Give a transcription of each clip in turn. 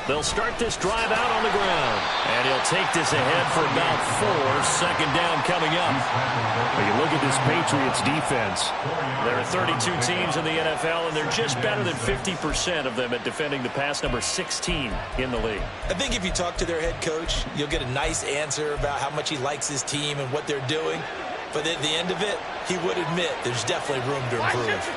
They'll start this drive out on the ground. And he'll take this ahead for about 4. Second down coming up. When you look at this Patriots defense, there are 32 teams in the NFL, and they're just better than 50% of them at defending the pass, number 16 in the league. I think if you talk to their head coach, you'll get a nice answer about how much he likes his team and what they're doing. But at the end of it, he would admit there's definitely room to improve.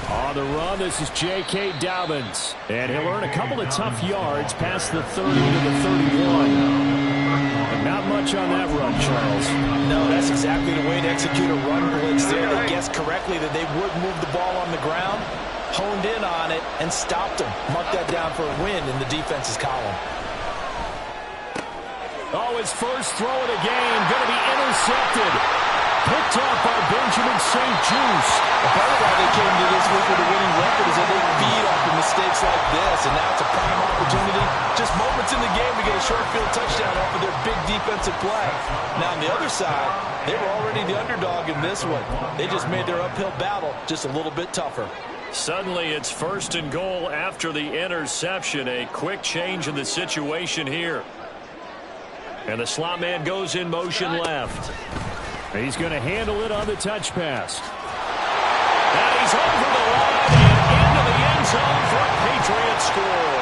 On the run, this is J.K. Dobbins. And he'll earn a couple of tough yards past the 30 to the 31. But not much on that run, Charles. No, that's exactly the way to execute a run blitz there. They guessed correctly that they would move the ball on the ground, honed in on it, and stopped them. Mark that down for a win in the defense's column. Oh, his first throw of the game, going to be intercepted. Picked up by Benjamin St-Juste. Part of why they came to this week with a winning record is that they feed off of mistakes like this, and now it's a prime opportunity. Just moments in the game to get a short field touchdown off of their big defensive play. Now, on the other side, they were already the underdog in this one. They just made their uphill battle just a little bit tougher. Suddenly, it's 1st and goal after the interception. A quick change in the situation here. And the slot man goes in motion left. He's going to handle it on the touch pass. And he's over the line and into the end zone for a Patriot score.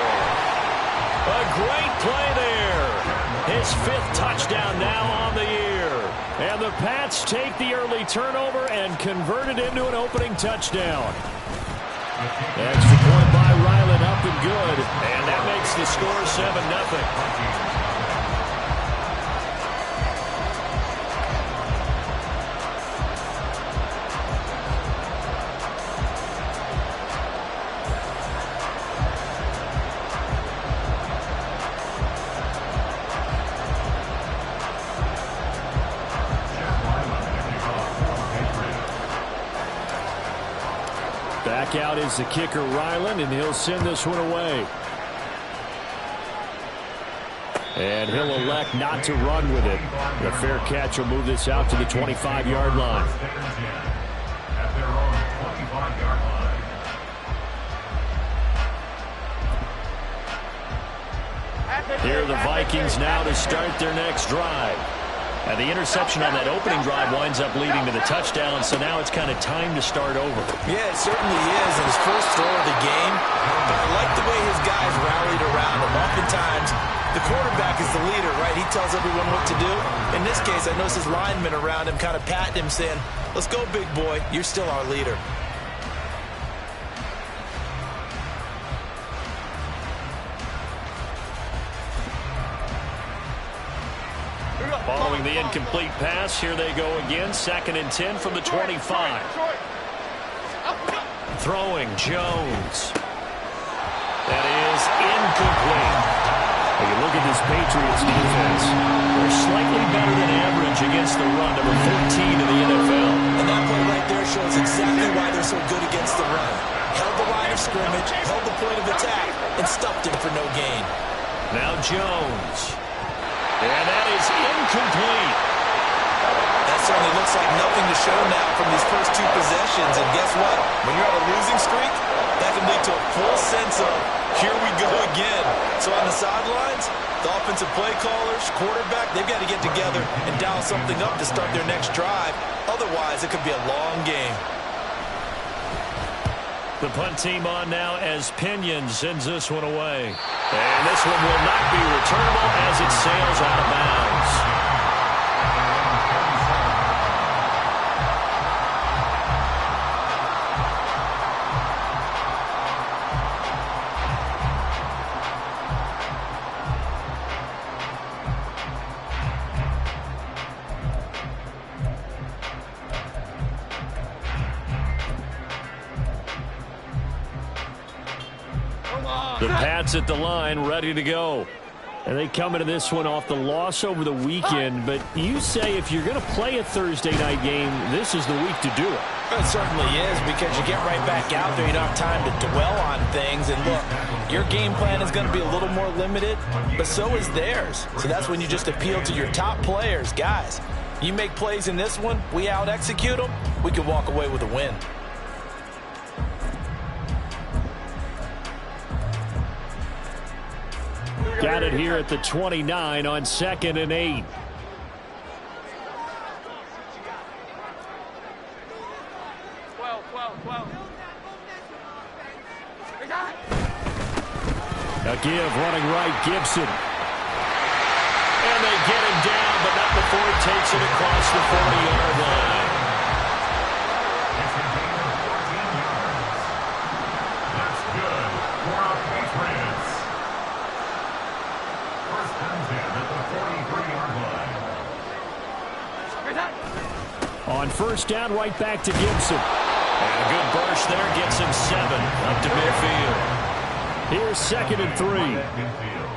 A great play there. His 5th touchdown now on the year. And the Pats take the early turnover and convert it into an opening touchdown. Extra point by Ryland, up and good. And that makes the score 7-0. Back out is the kicker, Ryland, and he'll send this one away. And he'll elect not to run with it. The fair catch will move this out to the 25-yard line. Here are the Vikings now to start their next drive. And the interception on that opening drive winds up leading to the touchdown, so now it's kind of time to start over. Yeah, it certainly is, in his first throw of the game. But I like the way his guys rallied around him. Oftentimes, the quarterback is the leader, right? He tells everyone what to do. In this case, I noticed his linemen around him kind of patting him, saying, "Let's go, big boy. You're still our leader." Following the incomplete pass, here they go again. 2nd and 10 from the 25. Throwing, Jones. That is incomplete. When you look at this Patriots defense, they're slightly better than average against the run, number 14 in the NFL. And that play right there shows exactly why they're so good against the run. Held the line of scrimmage, held the point of attack, and stuffed him for no gain. Now Jones. And that is incomplete. That certainly looks like nothing to show now from these first 2 possessions. And guess what? When you're on a losing streak, that can lead to a full sense of, here we go again. So on the sidelines, the offensive play callers, quarterback, they've got to get together and dial something up to start their next drive. Otherwise, it could be a long game. The punt team on now as Pinion sends this one away. And this one will not be returnable as it sails out of bounds. The Pats at the line, ready to go. And they come into this one off the loss over the weekend. But you say if you're going to play a Thursday night game, this is the week to do it. It certainly is, because you get right back out there. You don't have time to dwell on things. And look, your game plan is going to be a little more limited, but so is theirs. So that's when you just appeal to your top players. Guys, You make plays in this one, we out-execute them, we can walk away with a win. Got it here at the 29 on 2nd and 8. A give running right, Gibson. And they get him down, but not before he takes it across the 40-yard line. That's good for our Patriots. First and 10 at the 43-yard line. On first down, right back to Gibson. And a good burst there gets him 7 up to midfield. Here's 2nd and 3. Midfield.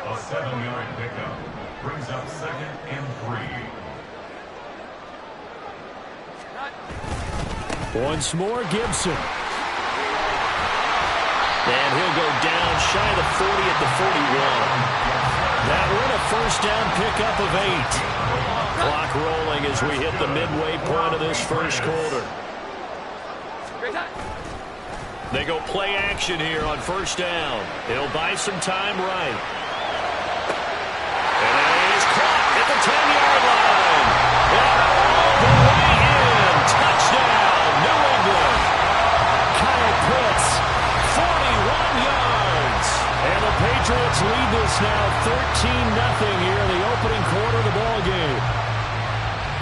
A 7-yard pickup brings up 2nd and 3. Once more, Gibson. And he'll go down shy of the 40 at the 41. That one a first down pickup of 8. Clock rolling as we hit the midway point of this first quarter. They go play action here on first down. It'll buy some time right. And it is caught at the 10-yard line. And all the way in. Touchdown, New England. Kyle Pitts. 41 yards. And the Patriots lead this now 13-0 here in the opening quarter of the ball game.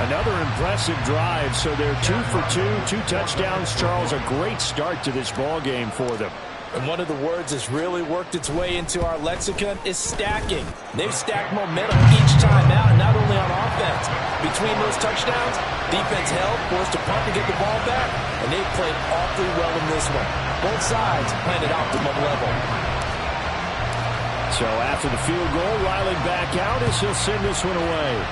Another impressive drive, so they're 2 for 2, 2 touchdowns. Charles, a great start to this ball game for them. And one of the words that's really worked its way into our lexicon is stacking. They've stacked momentum each time out, not only on offense. Between those touchdowns, defense held, forced to punt to get the ball back, and they've played awfully well in this one. Both sides playing at optimum level. So after the field goal, Riley back out as he'll send this one away.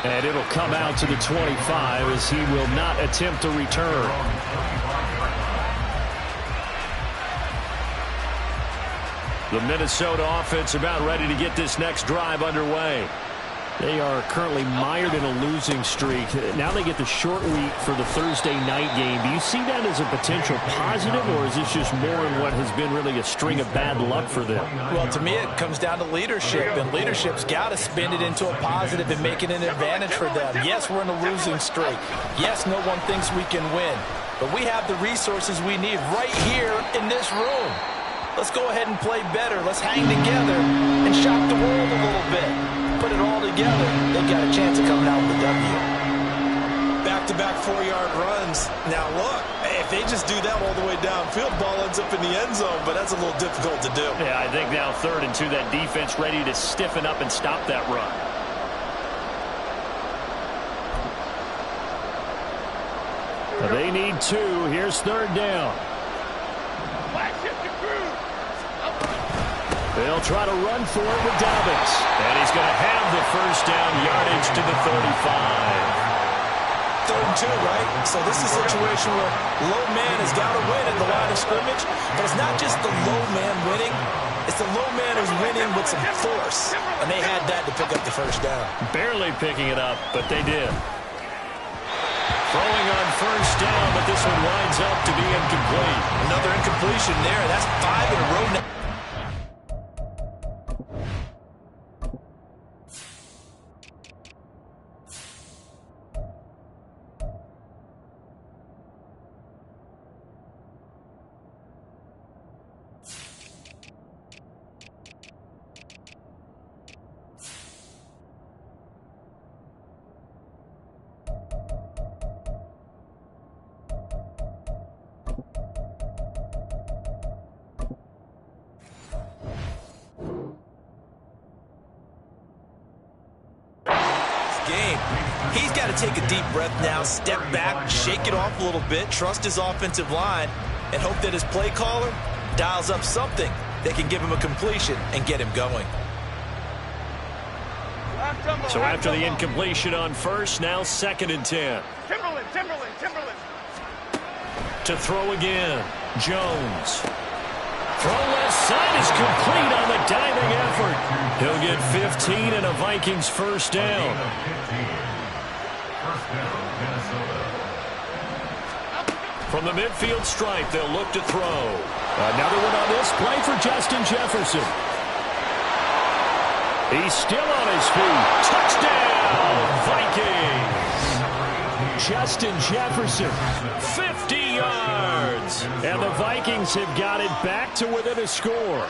And it'll come out to the 25 as he will not attempt to return. The Minnesota offense about ready to get this next drive underway. They are currently mired in a losing streak. Now they get the short week for the Thursday night game. Do you see that as a potential positive, or is this just more in what has been really a string of bad luck for them? Well, to me, it comes down to leadership, and leadership's got to spin it into a positive and make it an advantage for them. Yes, we're in a losing streak. Yes, no one thinks we can win, but we have the resources we need right here in this room. Let's go ahead and play better. Let's hang together and shock the world a little bit. Put it all together, they've got a chance of coming out with a W. Back-to-back 4-yard runs. Now, look, if they just do that all the way downfield, ball ends up in the end zone, but that's a little difficult to do. Yeah, I think now 3rd and 2, that defense ready to stiffen up and stop that run. They need 2. Here's 3rd down. They'll try to run for it with Dobbins. And he's going to have the first down yardage to the 35. 3rd and 2, right? So this is a situation where low man has got to win at the line of scrimmage, but it's not just the low man winning. It's the low man who's winning with some force, and they had that to pick up the first down. Barely picking it up, but they did. Throwing on first down, but this one winds up to be incomplete. Another incompletion there. That's 5 in a row now. He's got to take a deep breath now, step back, shake it off a little bit, trust his offensive line, and hope that his play caller dials up something that can give him a completion and get him going. So after the incompletion on first, now 2nd and 10. Timberland. To throw again, Jones. Throw left side is complete on the diving effort. He'll get 15 and a Vikings first down. From the midfield stripe, they'll look to throw. Another one on this play for Justin Jefferson. He's still on his feet. Touchdown, Vikings. Justin Jefferson, 50 yards. And the Vikings have got it back to within a score.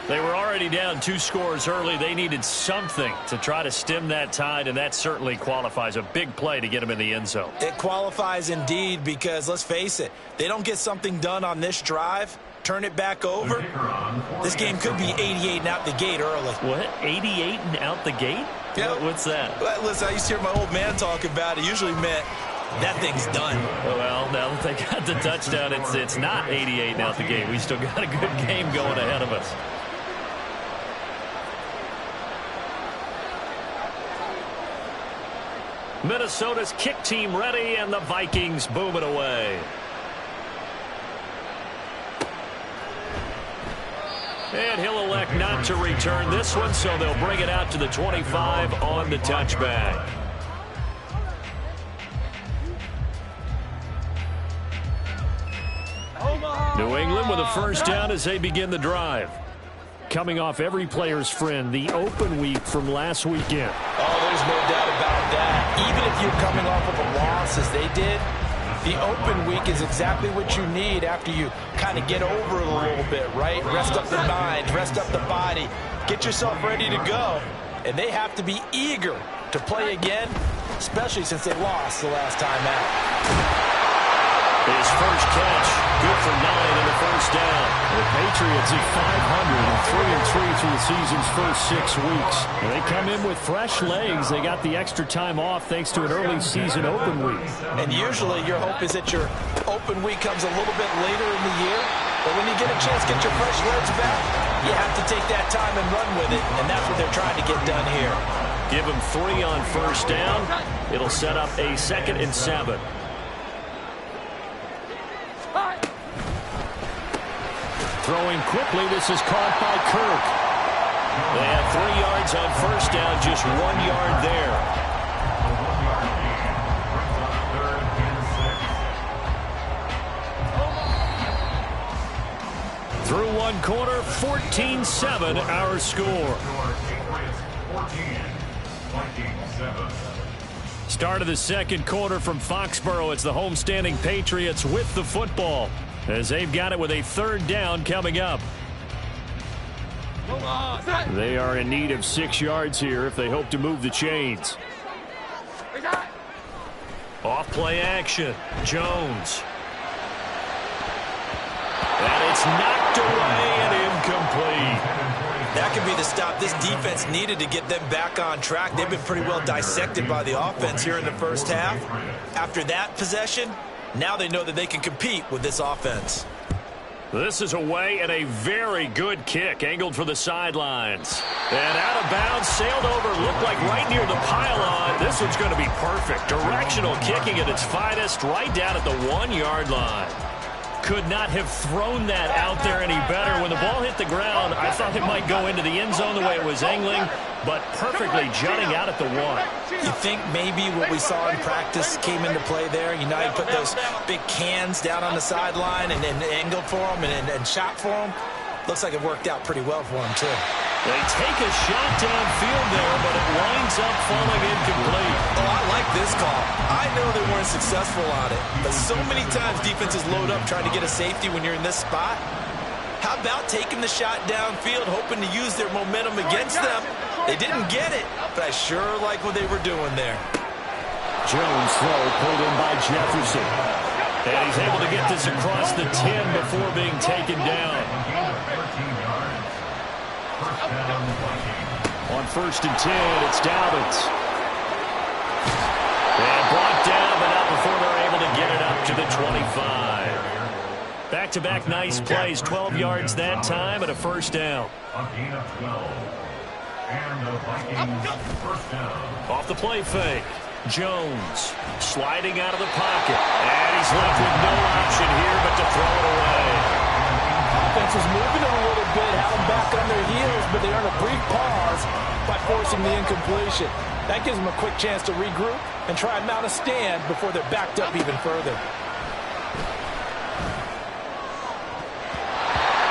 They were already down 2 scores early. They needed something to try to stem that tide, and that certainly qualifies. A big play to get them in the end zone. It qualifies indeed because, let's face it, they don't get something done on this drive, turn it back over, this game could be 88 and out the gate early. What? 88 and out the gate? Yeah. What's that? Listen, I used to hear my old man talk about it. Usually meant that thing's done. Well, now that they got the touchdown, it's not 88 and out the gate. We still got a good game going ahead of us. Minnesota's kick team ready, and the Vikings boom it away. And he'll elect not to return this one, so they'll bring it out to the 25 on the touchback. New England with a first down as they begin the drive. Coming off every player's friend, the open week from last weekend. Oh, there's no doubt about that. Even if you're coming off of a loss as they did, the open week is exactly what you need after you kind of get over it a little bit, right? Rest up the mind, rest up the body, get yourself ready to go. And they have to be eager to play again, especially since they lost the last time out. His first catch, good for 9 and a first down. The Patriots at 500 and 3-3 through the season's first 6 weeks. They come in with fresh legs. They got the extra time off thanks to an early season open week. And usually your hope is that your open week comes a little bit later in the year. But when you get a chance to get your fresh legs back, you have to take that time and run with it. And that's what they're trying to get done here. Give them 3 on first down. It'll set up a 2nd and 7. Throwing quickly, this is caught by Kirk. They have 3 yards on first down, just 1 yard there. Through 1 quarter, 14-7 our score. Start of the 2nd quarter from Foxborough. It's the homestanding Patriots with the football, as they've got it with a 3rd down coming up. They are in need of 6 yards here if they hope to move the chains. Off play action. Jones. And it's knocked away and incomplete. That could be the stop this defense needed to get them back on track. They've been pretty well dissected by the offense here in the first half. After that possession, now they know that they can compete with this offense. This is away and a very good kick, angled for the sidelines. And out of bounds, sailed over, looked like right near the pylon. This one's going to be perfect. Directional kicking at its finest, right down at the 1 yard line. Could not have thrown that out there any better. When the ball hit the ground, I thought it might go into the end zone the way it was angling, but perfectly jutting out at the 1. You think maybe what we saw in practice came into play there? You know, you put those big cans down on the sideline and angled for them and shot for them. Looks like it worked out pretty well for them, too. They take a shot downfield there, but it winds up falling incomplete. Oh, I like this call. I know they weren't successful on it, but so many times defenses load up trying to get a safety when you're in this spot. How about taking the shot downfield, hoping to use their momentum against them? They didn't get it, but I sure like what they were doing there. Jones throw pulled in by Jefferson. And he's able to get this across the 10 before being taken down. On 1st and 10, it's Dobbins. And brought down, but not before they're able to get it up to the 25. Back-to-back nice plays, 12 yards that time, and a first down. Off the play fake. Jones sliding out of the pocket. And he's left with no option here but to throw it away. defense was moving it a little bit, had them back on their heels, but they earned a brief pause by forcing the incompletion. That gives them a quick chance to regroup and try and mount a stand before they're backed up even further.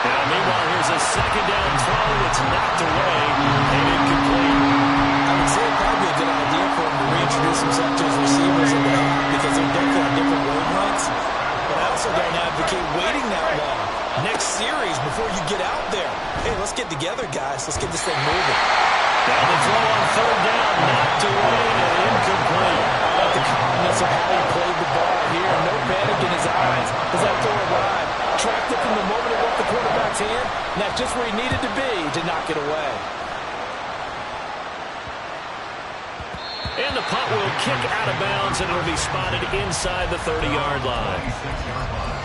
Now, meanwhile, here's a second down throw that's knocked away and incomplete. I would say it'd probably be a good idea for him to reintroduce himself to his receivers in the half because they're definitely on different wavelengths. But I also don't advocate waiting that long. Next series before you get out there. Hey, let's get together, guys. Let's get this thing moving. Now the throw on third down, knocked away and incomplete. I like the confidence of how he played the ball here. No panic in his eyes as that throw arrived. Tracked it from the moment it left the quarterback's hand, and that's just where he needed to be to knock it away. And the punt will kick out of bounds, and it'll be spotted inside the 30-yard line. 26-yard line.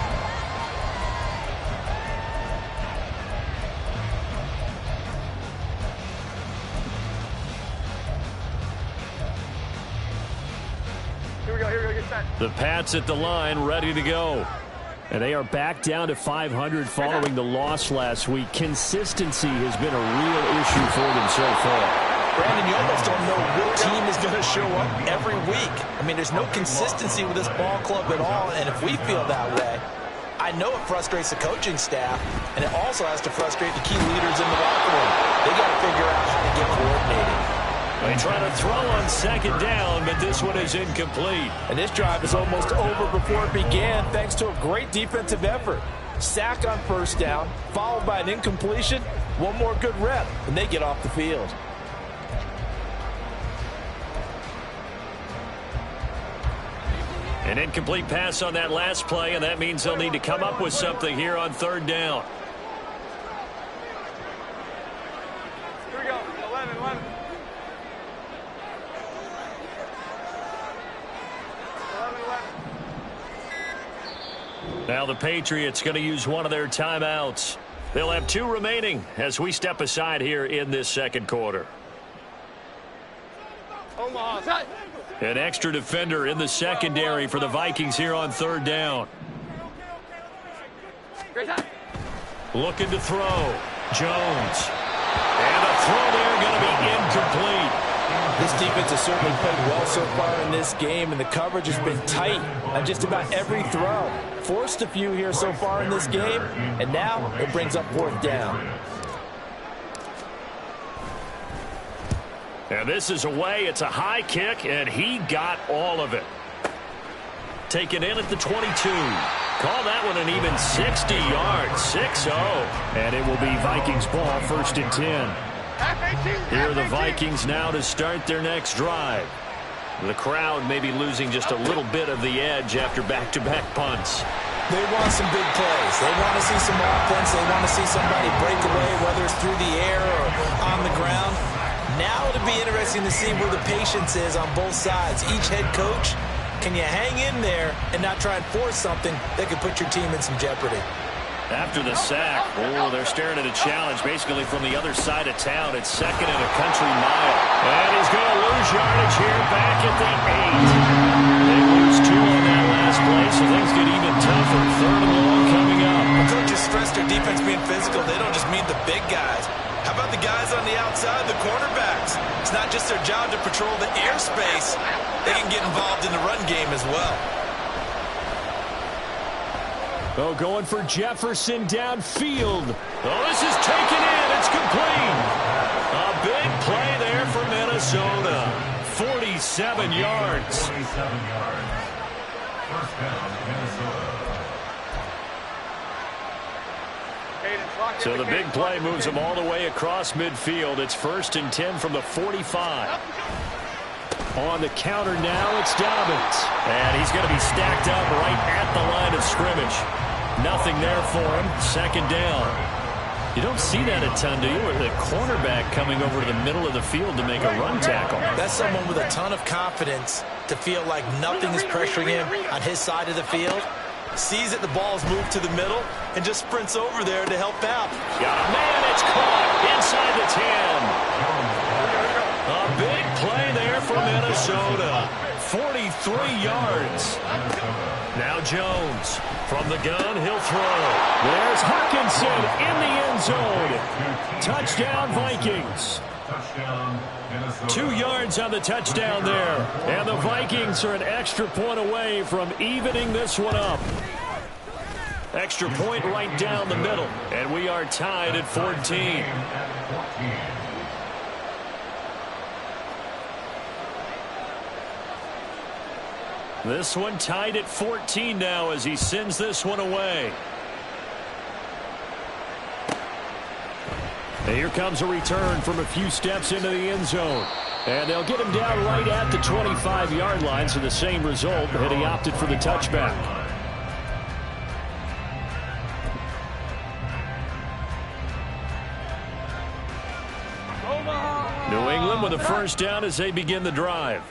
The Pats at the line, ready to go. And they are back down to 500 following the loss last week. Consistency has been a real issue for them so far. Brandon, you almost don't know what team is going to show up every week. I mean, there's no consistency with this ball club at all, and if we feel that way, I know it frustrates the coaching staff, and it also has to frustrate the key leaders in the locker room. They got to figure out how to get coordinated. They try to throw on second down, but this one is incomplete. And this drive is almost over before it began thanks to a great defensive effort. Sack on first down, followed by an incompletion. One more good rep, and they get off the field. An incomplete pass on that last play, and that means they'll need to come up with something here on third down. Here we go, 11. Now the Patriots going to use one of their timeouts. They'll have 2 remaining as we step aside here in this second quarter. An extra defender in the secondary for the Vikings here on third down. Looking to throw. Jones. And a throw there going to be incomplete. This defense has certainly played well so far in this game, and the coverage has been tight on just about every throw. Forced a few here so far in this game, and now it brings up fourth down. And this is away. It's a high kick, and he got all of it. Taken in at the 22. Call that one an even 60 yards. 6-0. And it will be Vikings ball, 1st and 10. Here are the Vikings now to start their next drive. The crowd may be losing just a little bit of the edge after back-to-back punts. They want some big plays. They want to see some offense. They want to see somebody break away, whether it's through the air or on the ground. Now it'll be interesting to see where the patience is on both sides. Each head coach, can you hang in there and not try and force something that could put your team in some jeopardy? After the sack, they're staring at a challenge basically from the other side of town. It's 2nd and a country mile. And he's going to lose yardage here back at the 8. They lose 2 on that last play, so things get even tougher. 3rd and long coming up. The coaches stress their defense being physical. They don't just mean the big guys. How about the guys on the outside, the cornerbacks? It's not just their job to patrol the airspace. They can get involved in the run game as well. Oh, going for Jefferson downfield. Oh, this is taken in. It's complete. A big play there for Minnesota. 47 yards. 47 yards. First down, Minnesota. So the big play moves them all the way across midfield. It's 1st and 10 from the 45. On the counter now, it's Dobbins. And he's going to be stacked up right at the line of scrimmage. Nothing there for him. 2nd down. You don't see that a ton, do you? With a cornerback coming over to the middle of the field to make a run tackle. That's someone with a ton of confidence to feel like nothing is pressuring him on his side of the field. Sees that the ball's moved to the middle and just sprints over there to help out. Got a man, it's caught inside the 10. A big play there for Minnesota. 43 yards. Now Jones from the gun, he'll throw. There's Hockenson in the end zone. Touchdown Vikings. Touchdown, Minnesota. 2 yards on the touchdown there. And the Vikings are an extra point away from evening this one up. Extra point right down the middle. And we are tied at 14. This one tied at 14 now as he sends this one away. And here comes a return from a few steps into the end zone. And they'll get him down right at the 25-yard line, so the same result, and he opted for the touchback. New England with a first down as they begin the drive.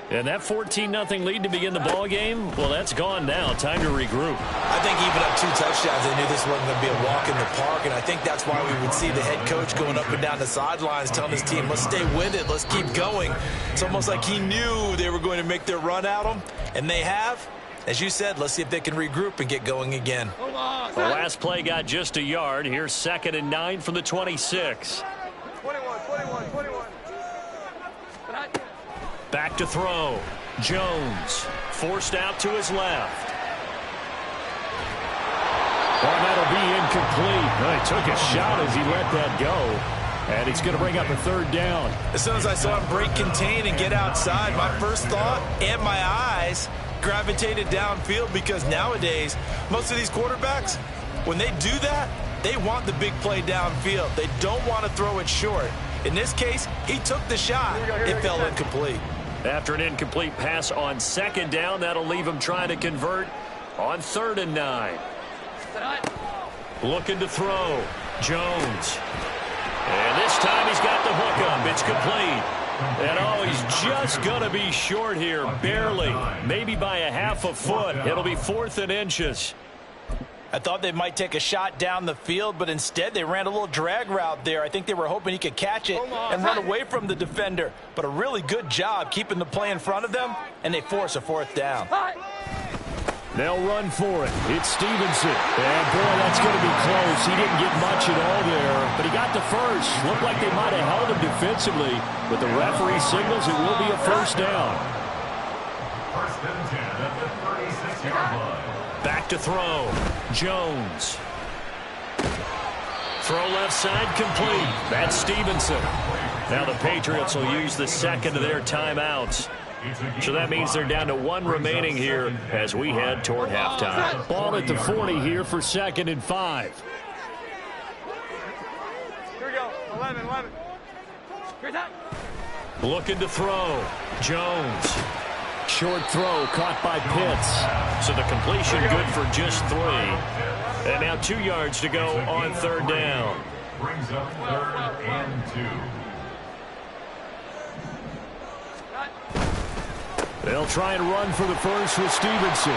And that 14-0 lead to begin the ball game, well, that's gone now. Time to regroup. I think even up 2 touchdowns, they knew this wasn't going to be a walk in the park, and I think that's why we would see the head coach going up and down the sidelines telling his team, let's stay with it, let's keep going. It's almost like he knew they were going to make their run at him, and they have. As you said, let's see if they can regroup and get going again. The last play got just a yard. Here's 2nd and 9 from the 26. 21. Back to throw. Jones forced out to his left. Oh, that'll be incomplete. He took a shot as he let that go. And he's going to bring up a 3rd down. As soon as I saw him break contain and get outside, my first thought and my eyes gravitated downfield, because nowadays, most of these quarterbacks, when they do that, they want the big play downfield. They don't want to throw it short. In this case, he took the shot. It fell incomplete. After an incomplete pass on 2nd down, that'll leave him trying to convert on 3rd and 9. Looking to throw. Jones. And this time he's got the hook up. It's complete. And oh, he's just going to be short here, barely. Maybe by a half a foot. It'll be 4th and inches. I thought they might take a shot down the field, but instead they ran a little drag route there. I think they were hoping he could catch it and run away from the defender. But a really good job keeping the play in front of them, and they force a 4th down. They'll run for it. It's Stevenson. And, boy, that's going to be close. He didn't get much at all there, but he got the first. Looked like they might have held him defensively, but the referee signals it will be a 1st down. 1st and 10 at the 36-yard line. Back to throw. Jones. Throw left side complete. That's Stevenson. Now the Patriots will use the 2nd of their timeouts. So that means they're down to 1 remaining here as we head toward halftime. Ball at the 40 here for 2nd and 5. Here we go. 11. Great time. Looking to throw. Jones. Short throw caught by Pitts. So the completion good for just 3. And now 2 yards to go on 3rd down. Brings up 3rd and 2. They'll try and run for the first with Stevenson.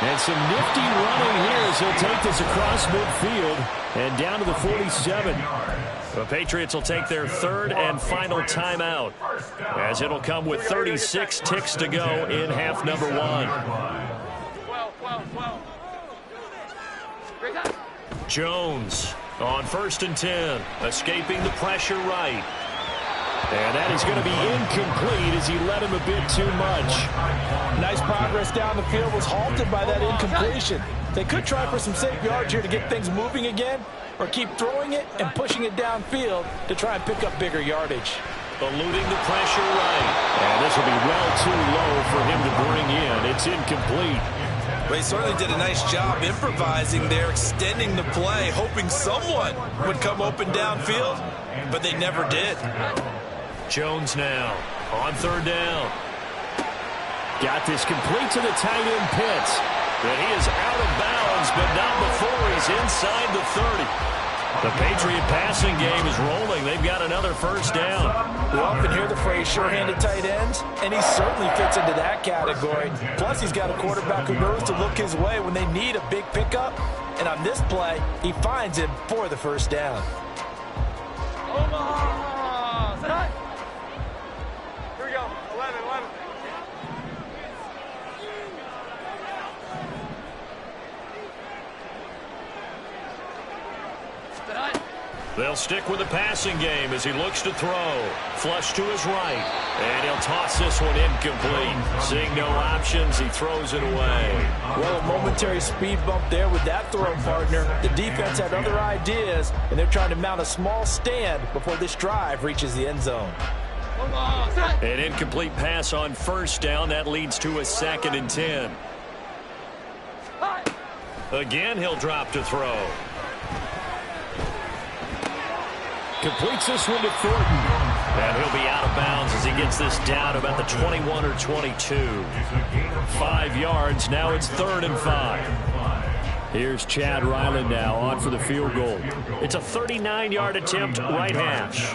And some nifty running here as he'll take this across midfield and down to the 47. The Patriots will take their 3rd and final timeout as it'll come with 36 ticks to go in half number 1. 12. Great time. Jones on 1st and 10, escaping the pressure right. And that is going to be incomplete as he led him a bit too much. Nice progress down the field, was halted by that incompletion. They could try for some safe yards here to get things moving again, or keep throwing it and pushing it downfield to try and pick up bigger yardage. Eluding the pressure right. And this will be well too low for him to bring in. It's incomplete. But he certainly did a nice job improvising there, extending the play, hoping someone would come open downfield, but they never did. Jones now on 3rd down. Got this complete to the tight end Pitts. But he is out of bounds, but not before he's inside the 30. The Patriot passing game is rolling. They've got another 1st down. We often hear the phrase sure-handed tight ends, and he certainly fits into that category. Plus, he's got a quarterback who knows to look his way when they need a big pickup. And on this play, he finds him for the 1st down. Omaha! Set. Here we go. 11. They'll stick with the passing game as he looks to throw. Flush to his right. And he'll toss this one incomplete. Seeing no options, he throws it away. Well, a momentary speed bump there with that throw, partner. The defense had other ideas, and they're trying to mount a small stand before this drive reaches the end zone. An incomplete pass on first down. That leads to a 2nd and 10. Again, he'll drop to throw. Completes this one to Thornton. And he'll be out of bounds as he gets this down about the 21 or 22. 5 yards. Now it's 3rd and 5. Here's Chad Ryland now on for the field goal. It's a 39-yard attempt, right hash.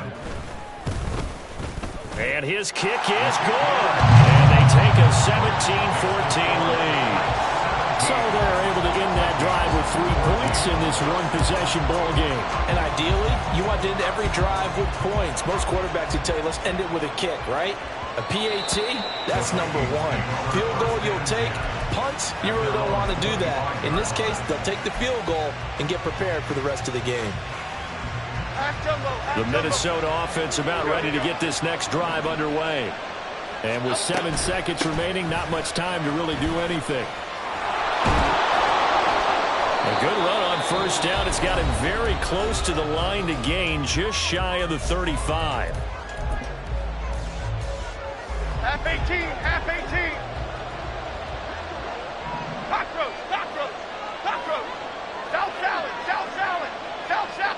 And his kick is good. And they take a 17-14 lead. So they're able to end that drive with 3 points in this one-possession ball game. And ideally, you want to end every drive with points. Most quarterbacks would tell you, let's end it with a kick, right? A PAT, that's number 1. Field goal you'll take. Punts, you really don't want to do that. In this case, they'll take the field goal and get prepared for the rest of the game. The Minnesota offense about ready to get this next drive underway. And with 7 seconds remaining, not much time to really do anything. A good run on first down. It's got him very close to the line to gain, just shy of the 35. Half 18, half 18. Cockroach, cockroach, cockroach. South salad, south salad, south south.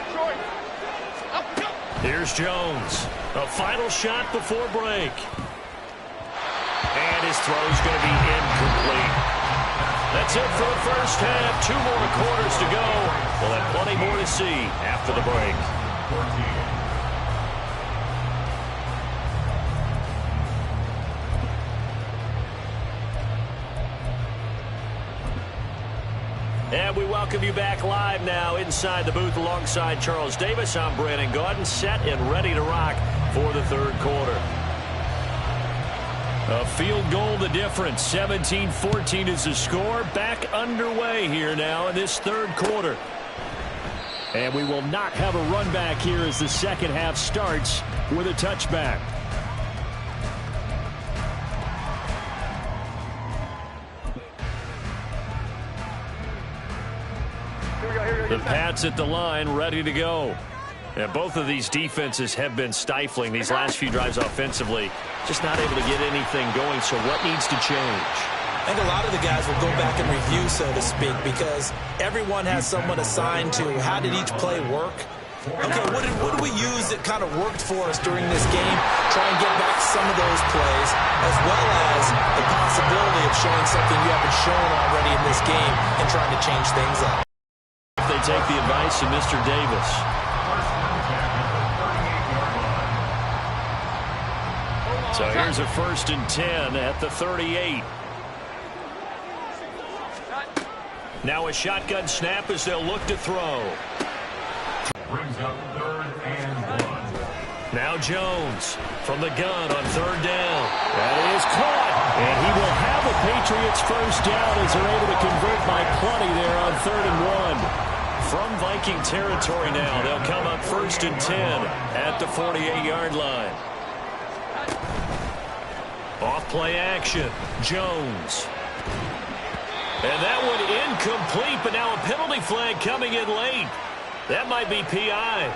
Detroit. Up we go. Here's Jones. A final shot before break. And his throw's going to be incomplete. That's it for the first half. 2 more quarters to go. We'll have plenty more to see after the break. And we welcome you back live now inside the booth alongside Charles Davis. I'm Brandon Gaudin, set and ready to rock for the 3rd quarter. A field goal the difference. 17-14 is the score. Back underway here now in this 3rd quarter. And we will not have a run back here as the second half starts with a touchback. The Pats at the line, ready to go. And both of these defenses have been stifling these last few drives offensively. Just not able to get anything going, so what needs to change? I think a lot of the guys will go back and review, so to speak, because everyone has someone assigned to how did each play work. Okay, what did we use that kind of worked for us during this game? Try and get back some of those plays, as well as the possibility of showing something you haven't shown already in this game and trying to change things up. If they take the advice of Mr. Davis. So here's a 1st and 10 at the 38. Now a shotgun snap as they'll look to throw. Brings up 3rd and 1. Now Jones from the gun on 3rd down. That is caught. And he will have the Patriots first down as they're able to convert by plenty there on 3rd and 1. From Viking territory now, they'll come up 1st and 10 at the 48-yard line. Off play action, Jones. And that one incomplete, but now a penalty flag coming in late. That might be PI.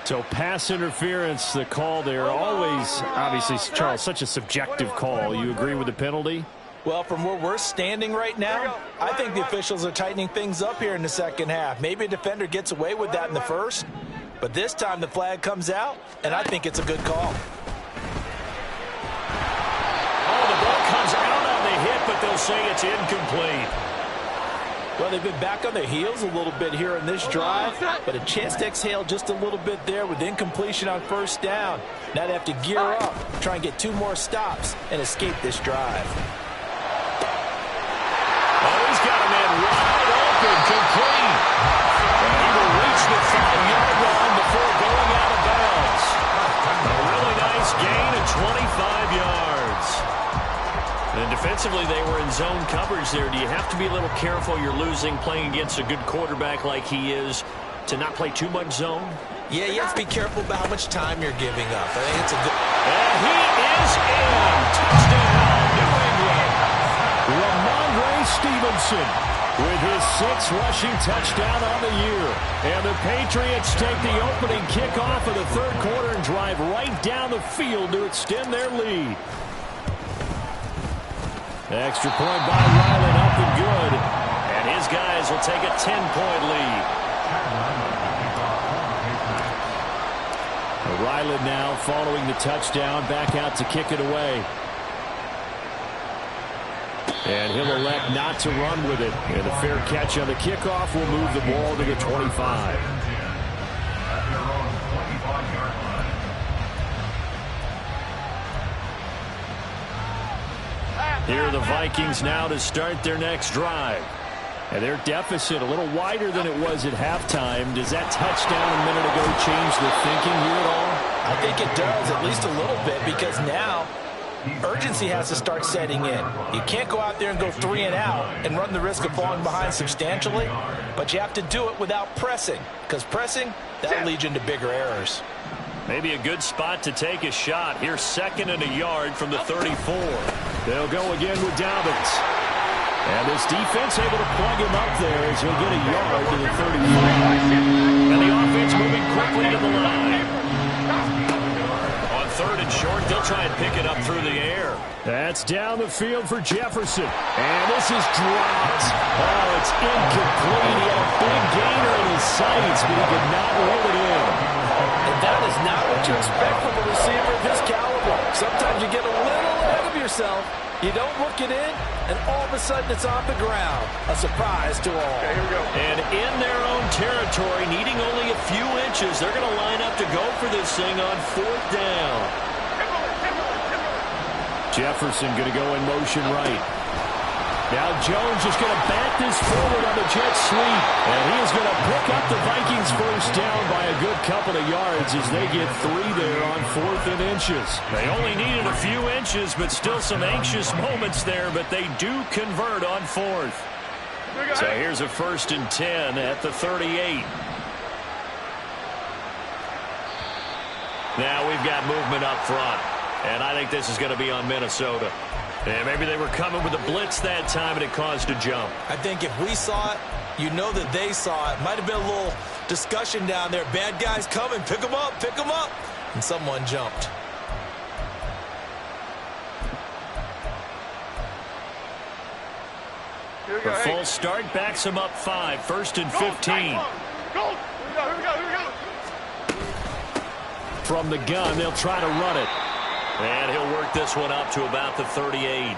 So pass interference, the call there. Always, obviously, Charles, such a subjective call. You agree with the penalty? Well, from where we're standing right now, I think the officials are tightening things up here in the second half. Maybe a defender gets away with that in the first, but this time the flag comes out, and I think it's a good call. Oh, the ball comes out on the hit, but they'll say it's incomplete. Well, they've been back on their heels a little bit here in this drive, but a chance to exhale just a little bit there with incompletion on first down. Now they have to gear up, try and get 2 more stops, and escape this drive. Oh, he's got a man wide open, complete. And he will reach the 5-yard line before going out of bounds. A really nice gain of 25 yards. And defensively, they were in zone coverage there. Do you have to be a little careful? You're losing, playing against a good quarterback like he is. to not play too much zone? Yeah, you have to be careful about how much time you're giving up. I think it's a good... And he is in. Touchdown, New England. Ramondre Stevenson with his 6th rushing touchdown on the year. And the Patriots take the opening kickoff of the third quarter and drive right down the field to extend their lead. Extra point by Ryland, up and good. And his guys will take a 10-point lead. Ryland now following the touchdown, back out to kick it away. And he'll elect not to run with it. And a fair catch on the kickoff will move the ball to the 25. Here are the Vikings now to start their next drive. And their deficit a little wider than it was at halftime. Does that touchdown a minute ago change the thinking here at all? I think it does, at least a little bit, because now urgency has to start setting in. You can't go out there and go 3 and out and run the risk of falling behind substantially, but you have to do it without pressing, because pressing, that'll lead you into bigger errors. Maybe a good spot to take a shot. Here's 2nd and a yard from the 34. They'll go again with Dobbins. And this defense able to plug him up there as he'll get a yard to the 35. And the offense moving quickly to the line. On 3rd and short, they'll try and pick it up through the air. That's down the field for Jefferson. And this is dropped. Oh, it's incomplete. He had a big gainer in his sights, but he could not reel it in. And that is not what you expect from a receiver of his caliber. Sometimes you get a little ahead of yourself. You don't look it in, and all of a sudden it's on the ground. A surprise to all. Okay, here we go. And in their own territory, needing only a few inches, they're going to line up to go for this thing on 4th down. Jefferson going to go in motion right. Now Jones is going to bat this forward on the jet sweep. And he is going to pick up the Vikings first down by a good couple of yards as they get 3 there on 4th and inches. They only needed a few inches, but still some anxious moments there, but they do convert on 4th. So here's a 1st and 10 at the 38. Now we've got movement up front, and I think this is going to be on Minnesota. And maybe they were coming with a blitz that time, and it caused a jump. I think if we saw it, you know that they saw it. Might have been a little discussion down there. Bad guys coming. Pick them up. Pick them up. And someone jumped. The full start backs them up 5. 1st and 15. Go. Here we go. From the gun, they'll try to run it. And he'll work this one up to about the 38.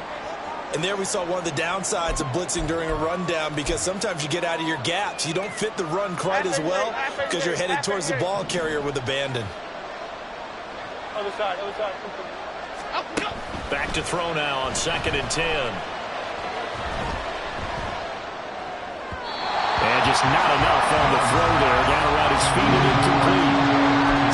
And there we saw one of the downsides of blitzing during a rundown, because sometimes you get out of your gaps. You don't fit the run quite as well because you're headed towards the ball carrier with abandon. Other side. Back to throw now on 2nd and 10. And just not enough on the throw there. Down around his feet and incomplete.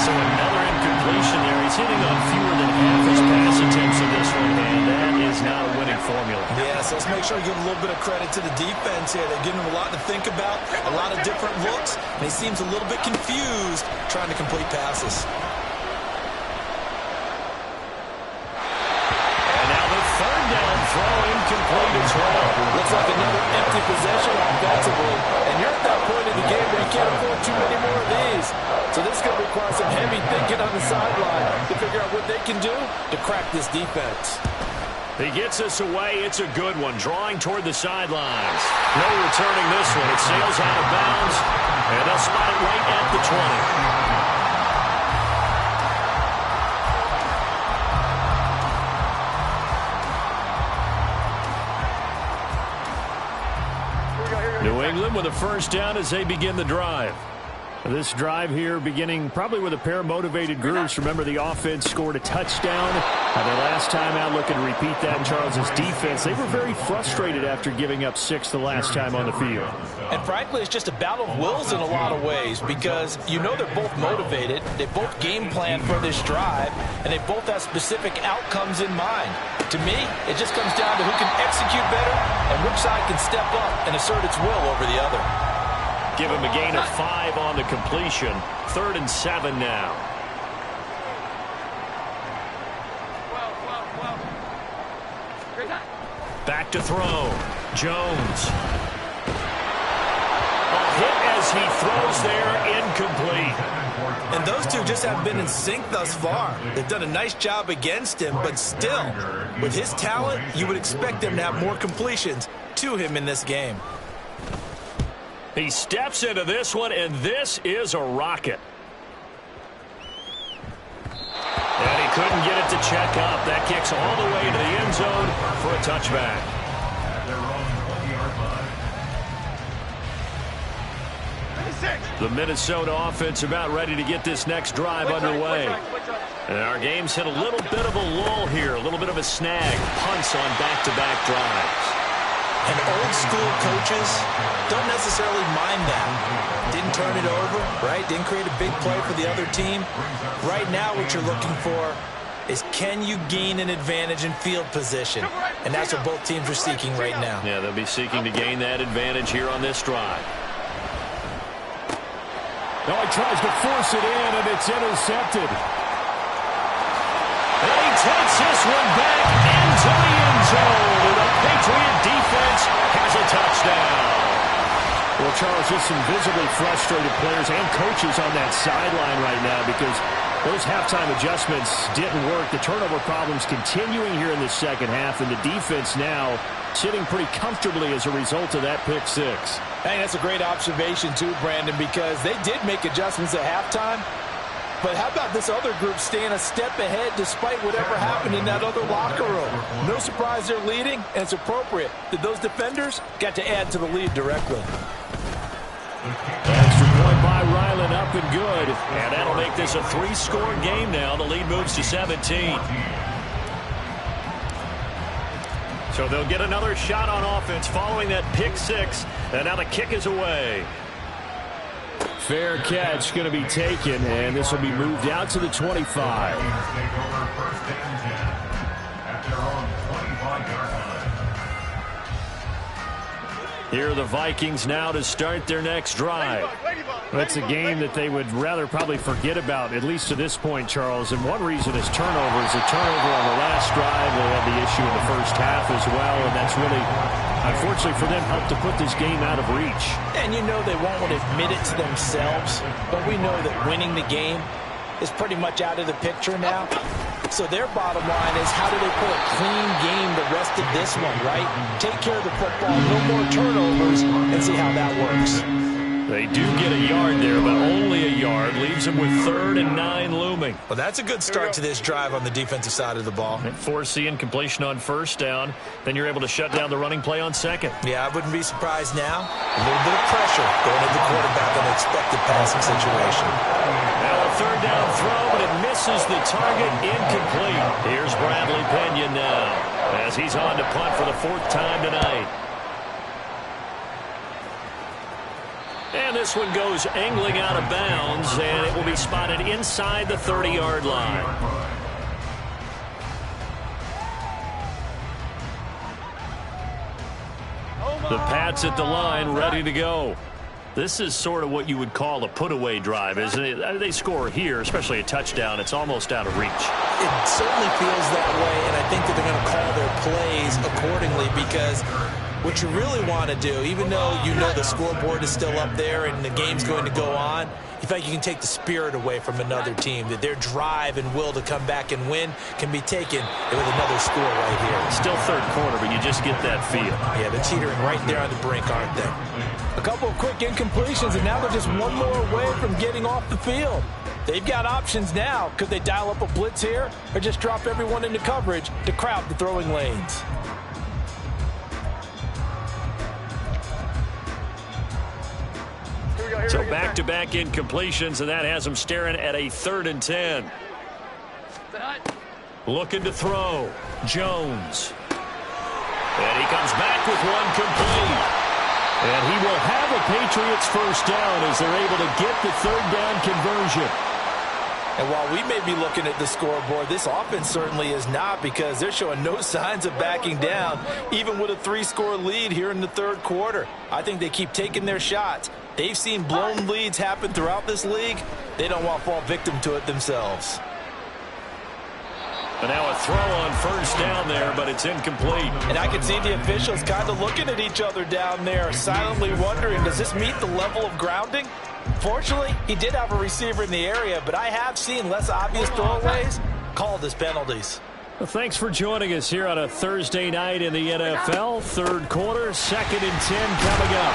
So another incompletion there. He's hitting on fewer than half his pass attempts in this one, and that is not a winning formula. Yeah, so let's make sure we give a little bit of credit to the defense here. They're giving him a lot to think about, a lot of different looks, and he seems a little bit confused trying to complete passes. And now the 3rd down throw incomplete as well. Looks like another empty possession offensively, and you're at that point in the game where you can't afford too many more of these. So this is going to require some heavy thinking on the sideline to figure out what they can do to crack this defense. He gets us away. It's a good one. Drawing toward the sidelines. No returning this one. It sails out of bounds, and they'll spot it right at the 20. New England with a first down as they begin the drive. This drive here beginning probably with a pair of motivated groups. Remember, the offense scored a touchdown. Their last time out looking to repeat that in Charles' defense. They were very frustrated after giving up 6 the last time on the field. And frankly, it's just a battle of wills in a lot of ways, because you know they're both motivated. They both game plan for this drive, and they both have specific outcomes in mind. To me, it just comes down to who can execute better and which side can step up and assert its will over the other. Give him a gain of 5 on the completion. 3rd and 7 now. Back to throw. Jones. A hit as he throws there, incomplete. And those two just haven't been in sync thus far. They've done a nice job against him, but still, with his talent, you would expect them to have more completions to him in this game. He steps into this one, and this is a rocket. And he couldn't get it to check up. That kicks all the way into the end zone for a touchback. At their own 20-yard line. The Minnesota offense about ready to get this next drive underway. And our game's hit a little bit of a lull here, a little bit of a snag. Punts on back-to-back drives. And old school coaches don't necessarily mind that. Didn't turn it over, right? Didn't create a big play for the other team. Right now what you're looking for is, can you gain an advantage in field position? And that's what both teams are seeking right now. Yeah, they'll be seeking to gain that advantage here on this drive. Now he tries to force it in, and it's intercepted. And he takes this one back into the end zone. The Patriot defense has a touchdown. Well, Charles, just some visibly frustrated players and coaches on that sideline right now because those halftime adjustments didn't work. The turnover problems continuing here in the second half, and the defense now sitting pretty comfortably as a result of that pick six. I think that's a great observation too, Brandon, because they did make adjustments at halftime. But how about this other group staying a step ahead despite whatever happened in that other locker room? No surprise they're leading, and it's appropriate that those defenders got to add to the lead directly. Extra point by Ryland, up and good. And that'll make this a 3-score game now. The lead moves to 17. So they'll get another shot on offense following that pick six. And now the kick is away. Fair catch going to be taken, and this will be moved out to the 25. Take over 1st and 10 at their own 25-yard line. Here are the Vikings now to start their next drive. That's a game that they would rather probably forget about, at least to this point, Charles. And one reason is turnovers. A turnover on the last drive. They had the issue in the first half as well, and that's really, unfortunately for them, helped to put this game out of reach. And you know they won't want to admit it to themselves, but we know that winning the game is pretty much out of the picture now. So their bottom line is, how do they play a clean game the rest of this one, right? Take care of the football, no more turnovers, and see how that works. They do get a yard there, but only a yard. Leaves them with 3rd and 9 looming. Well, that's a good start to this drive on the defensive side of the ball. And force the incompletion on 1st down. Then you're able to shut down the running play on 2nd. Yeah, I wouldn't be surprised now. A little bit of pressure going at the quarterback on an expected passing situation. Now a 3rd down throw, but it misses the target, incomplete. Here's Bradley Pinion now as he's on to punt for the 4th time tonight. And this one goes angling out of bounds, and it will be spotted inside the 30-yard line. The Pats at the line, ready to go. This is sort of what you would call a put-away drive, isn't it? They score here, especially a touchdown. It's almost out of reach. It certainly feels that way, and I think that they're going to call their plays accordingly, because what you really want to do, even though you know the scoreboard is still up there and the game's going to go on, you feel like you can take the spirit away from another team, that their drive and will to come back and win can be taken with another score right here. Still 3rd quarter, but you just get that feel. Yeah, they're teetering right there on the brink, aren't they? A couple of quick incompletions, and now they're just one more away from getting off the field. They've got options now. Could they dial up a blitz here or just drop everyone into coverage to crowd the throwing lanes? So back-to-back incompletions, and that has them staring at a 3rd and 10. Looking to throw. Jones. And he comes back with one complete. And he will have a Patriots 1st down as they're able to get the 3rd down conversion. And while we may be looking at the scoreboard, this offense certainly is not, because they're showing no signs of backing down, even with a 3-score lead here in the third quarter. I think they keep taking their shots. They've seen blown leads happen throughout this league. They don't want to fall victim to it themselves. And now a throw on first down there, but it's incomplete. And I can see the officials kind of looking at each other down there, silently wondering, does this meet the level of grounding? Fortunately, he did have a receiver in the area, but I have seen less obvious throwaways called as penalties. Well, thanks for joining us here on a Thursday night in the NFL. Third quarter, 2nd and 10 coming up.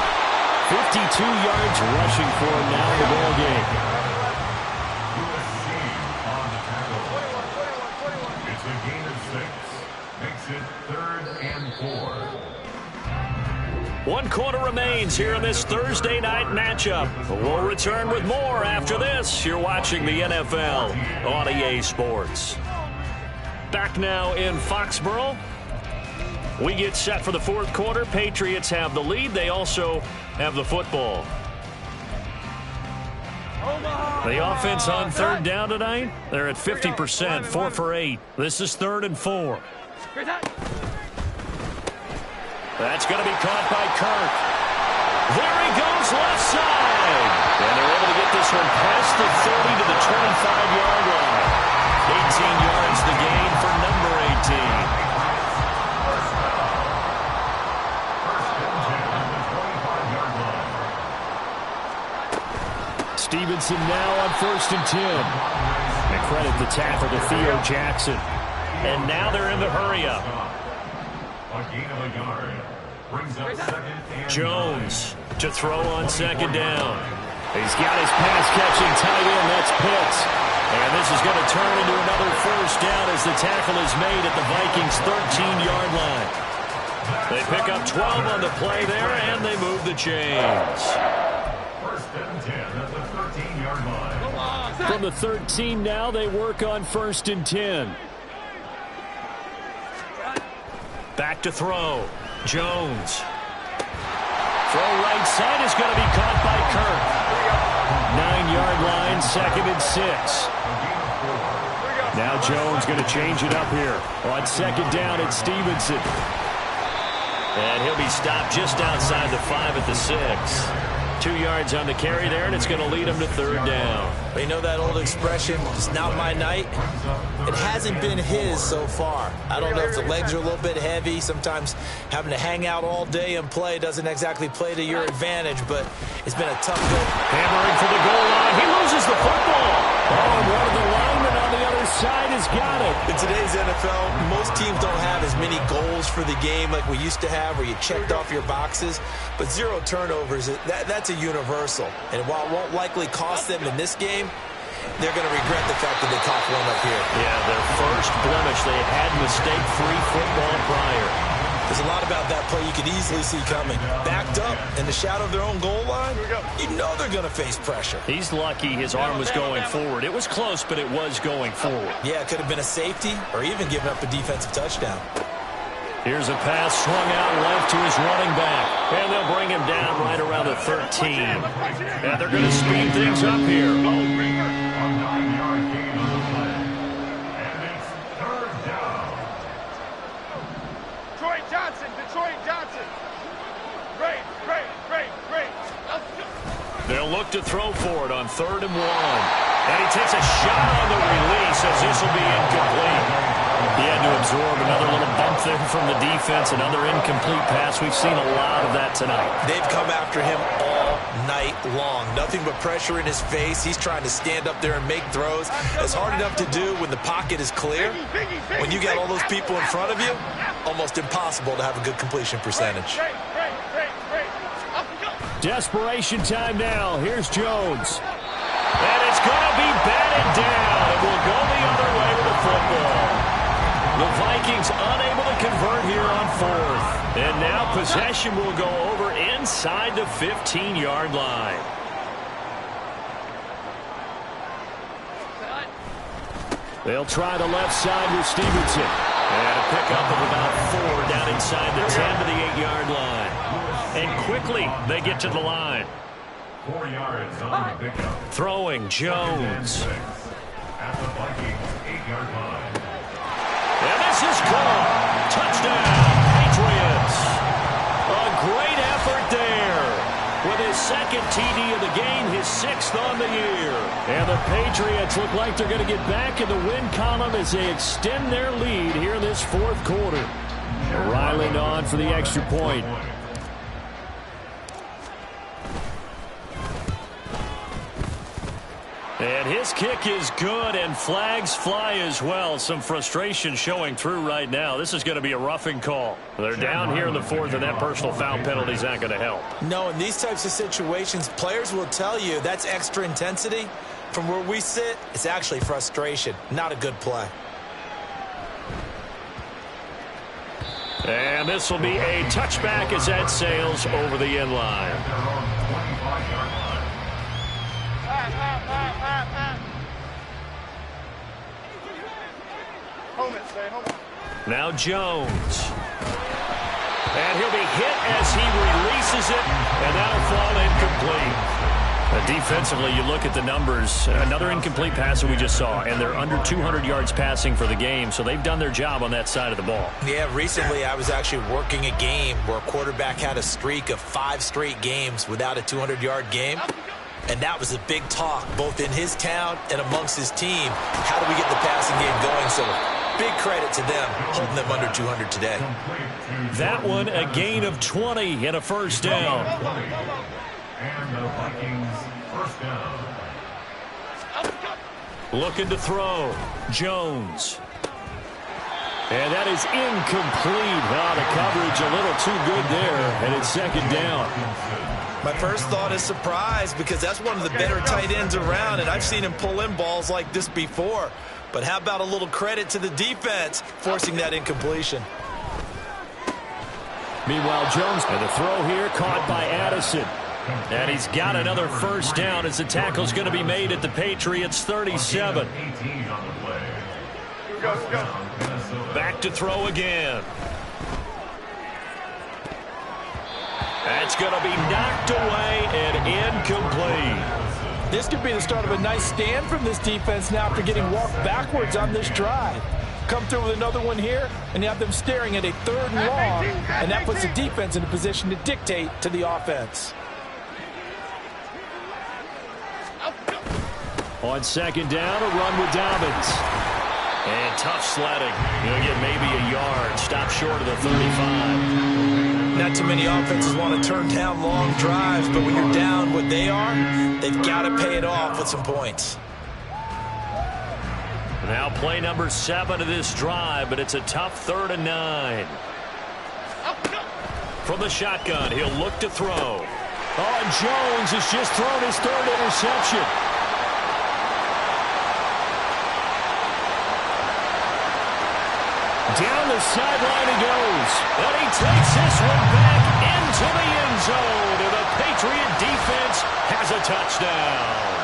52 yards rushing for him now in the ball game. It's a gain of 6. Makes it 3rd and 4. 1 quarter remains here in this Thursday night matchup. We'll return with more after this. You're watching the NFL on EA Sports. Back now in Foxborough. We get set for the fourth quarter. Patriots have the lead. They also have the football. The offense on third down tonight, they're at 50%, 4 for 8. This is 3rd and 4. That's going to be caught by Kirk. There he goes, left side. And they're able to get this one past the 30 to the 25-yard line. 18 yards the gain for number 18. Stevenson now on 1st and 10. And credit the tackle to Theo Jackson. And now they're in the hurry-up. A gain of a yard. Brings up 2nd and Jones to throw on 2nd down. He's got his pass-catching tight end. That's Pitts. And this is going to turn into another first down as the tackle is made at the Vikings' 13-yard line. They pick up 12 on the play there, and they move the chains. 1st and 10 at the 13-yard line. From the 13 now, they work on 1st and 10. Back to throw. Jones. Throw right side is going to be caught by Kirk. 9-yard line, 2nd and 6. Now Jones going to change it up here. On 2nd down, it's Stevenson. And he'll be stopped just outside the 5 at the 6. 2 yards on the carry there, and it's going to lead him to 3rd down. You know that old expression, it's not my night? It hasn't been his so far. I don't know if the legs are a little bit heavy. Sometimes having to hang out all day and play doesn't exactly play to your advantage, but it's been a tough go. Hammering for the goal line. He loses the football. Oh, and one of the linemen on the other side has got it. In today's NFL, most teams don't have as many goals for the game like we used to have, where you checked off your boxes, but 0 turnovers, that's a universal. And while it won't likely cost them in this game, they're going to regret the fact that they coughed one up here. Yeah, their first blemish. They had mistake-free football prior. There's a lot about that play you could easily see coming. Backed up in the shadow of their own goal line, you know they're going to face pressure. He's lucky his arm was going forward. It was close, but it was going forward. Yeah, it could have been a safety or even given up a defensive touchdown. Here's a pass swung out left to his running back. And they'll bring him down right around the 13. And they're going to speed things up here. A 9-yard gain on the play. And it's 3rd down. Detroit Johnson. Great. They'll look to throw for it on 3rd and 1. And he takes a shot on the release as this will be incomplete. He had to absorb another little bump there from the defense, another incomplete pass. We've seen a lot of that tonight. They've come after him all night long. Nothing but pressure in his face. He's trying to stand up there and make throws. It's hard enough to do when the pocket is clear. When you got all those people in front of you, almost impossible to have a good completion percentage. Great. Desperation time now. Here's Jones. And it's going to be batted down. It will go the other way with the football. The Vikings unable to convert here on 4th. And now possession will go over inside the 15-yard line. They'll try the left side with Stevenson. And a pickup of about 4 down inside the 10 to the 8-yard line. And quickly they get to the line. 4 yards on the pickup. Throwing Jones. at the Vikings 8-yard line. And this is caught. Touchdown, Patriots. A great effort there. With his second TD of the game, his 6th on the year. And the Patriots look like they're going to get back in the win column as they extend their lead here in this 4th quarter. Ryland on for the extra point. And his kick is good, and flags fly as well. Some frustration showing through right now. This is going to be a roughing call. They're down here in the 4th, and that personal foul penalty is not going to help. No, in these types of situations, players will tell you that's extra intensity. From where we sit, it's actually frustration. Not a good play. And this will be a touchback as that sails over the end line. At their own 25-yard line. Home it, stay home. Now Jones. And he'll be hit as he releases it, and that'll fall incomplete. Defensively, you look at the numbers. Another incomplete pass that we just saw, and they're under 200 yards passing for the game, so they've done their job on that side of the ball. Yeah, recently I was actually working a game where a quarterback had a streak of 5 straight games without a 200-yard game. And that was a big talk, both in his town and amongst his team. How do we get the passing game going? So big credit to them, holding them under 200 today. That one, a gain of 20 and a first down. And the Vikings first down. Looking to throw. Jones. And that is incomplete. The coverage a little too good there, and it's 2nd down. My first thought is surprise, because that's one of the better tight ends around, and I've seen him pull in balls like this before. But how about a little credit to the defense forcing that incompletion? Meanwhile, Jones, and the throw here caught by Addison. And he's got another first down as the tackle's going to be made at the Patriots 37. 18 on the play. Go. Back to throw again. That's going to be knocked away and incomplete. This could be the start of a nice stand from this defense now after getting walked backwards on this drive. Come through with another one here, and you have them staring at a 3rd and long, and that puts the defense in a position to dictate to the offense. On 2nd down, a run with Dobbins. And tough sledding. He'll get maybe a yard. Stop short of the 35. Not too many offenses want to turn down long drives, but when you're down what they are, they've got to pay it off with some points. Now play number 7 of this drive, but it's a tough 3rd and 9. From the shotgun, he'll look to throw. And Jones has just thrown his 3rd interception. Down the sideline he goes. And he takes this one back into the end zone. And the Patriot defense has a touchdown.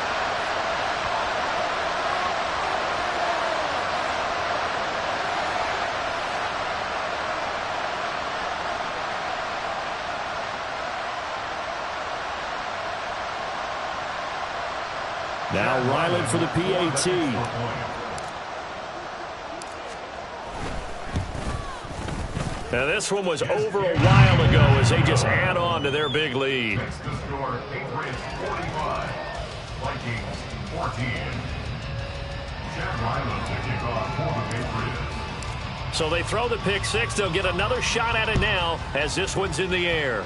Now Ryland for the PAT. Now this one was over a while ago as they just add on to their big lead. Next to score, Patriots 45, Vikings 14. Chad Ryland to kick off for the Patriots. So they throw the pick 6. They'll get another shot at it now as this one's in the air.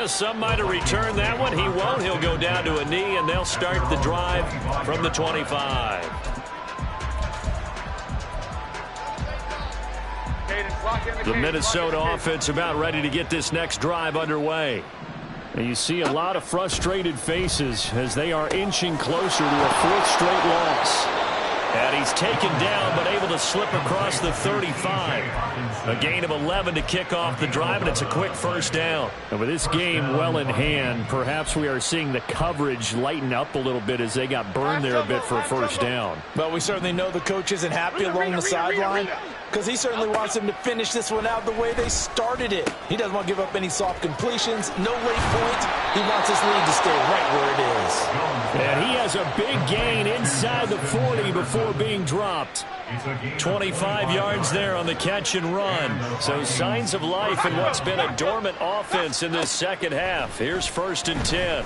Some might have returned that one. He won't. He'll go down to a knee, and they'll start the drive from the 25. The Minnesota offense about ready to get this next drive underway. And you see a lot of frustrated faces as they are inching closer to a 4th straight loss. And he's taken down but able to slip across the 35. A gain of 11 to kick off the drive, and it's a quick first down. And with this game well in hand, perhaps we are seeing the coverage lighten up a little bit as they got burned there a bit for a first down. Well, we certainly know the coach isn't happy along the sideline. because he certainly wants them to finish this one out the way they started it. He doesn't want to give up any soft completions, no late points. He wants his lead to stay right where it is. And he has a big gain inside the 40 before being dropped. 25 yards there on the catch and run. So signs of life in what's been a dormant offense in this second half. Here's 1st and 10. A